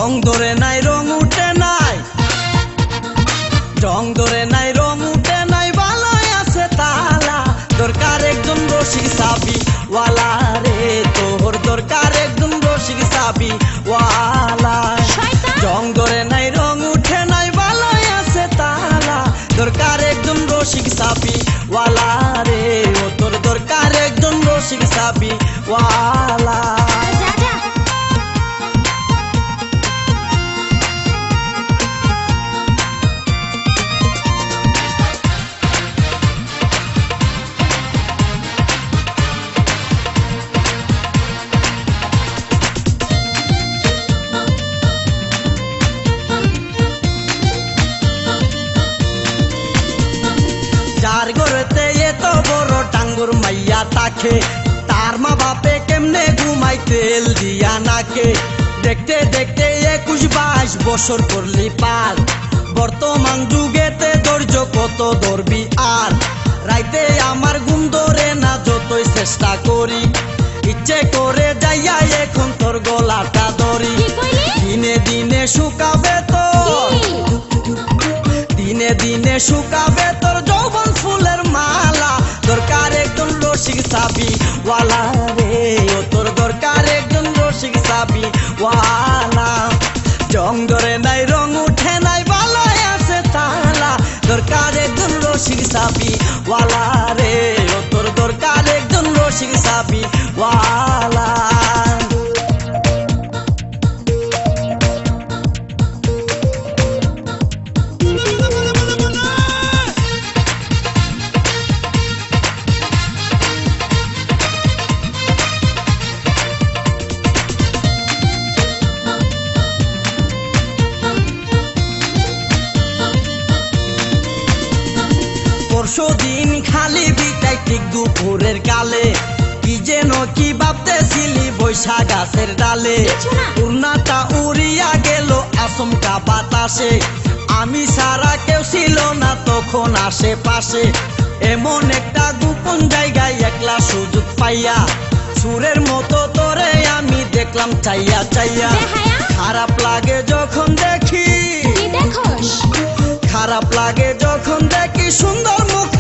জং ধরে নাই রং উঠে নাই, জং ধরে নাই রং উঠে নাই, ভালোই আছে তালা। দরকার একজন রসিক সাবি ওয়ালা রে, তোর দরকার একজন রসিক সাবি ওয়ালা। জং ধরে নাই রং উঠে নাই, ভালোই আছে তালা। দরকার একজন রসিক সাবি ওয়ালা রে, ও তোর দরকার একজন রসিক সাবি ওয়ালা। যার ঘরেতে এত বড় টাঙ্গুর মাইয়া তাকে, তার মা বাপে কেমনে ঘুমাই তেল দিয়া নাকে। দেখতে দেখতে 21-22 বছর করলি পার, বর্তমান যুগেতে ধৈর্য কত ধরবি আর। রাইতে আমার ঘুম ধরে না যতই চেষ্টা করি, ইচ্ছে করে যাইয়া এখন তোর গলাটা ধরি। দিনে দিনে শুকাবে তোর, দিনে দিনে শুকাবে তোর যৌবন ফুলের মালা। দরকার একজন রসিক সাবি ওয়ালা রে, ও তোর দরকার একজন রসিক সাবি ওয়ালা। জং ধরে নাই রং উঠে নাই, ভালোই আছে তালা। দরকার একজন রসিক সাবি ওয়ালা রে, ও তোর দরকার একজন রসিক সাবি ওয়ালা। পরশুদিন খালি বিটাই ঠিক দুপুরের কালে, কি যেন কি ভাবতেছিলি বৈশা গাছের ডালে। উড়নাটা উড়িয়া গেল আচমকা বাতাসে, আমি সারা কেউ ছিল না তখন আশেপাশে। এমন একটা গোপন জায়গায় একলা সুযোগ পাইয়া, সুরের মতো তোরে আমি দেখলাম চাইয়া চাইয়া। খারাপ লাগে যখন দেখি, খারাপ লাগে যখন দেখি সুন্দর মুখ।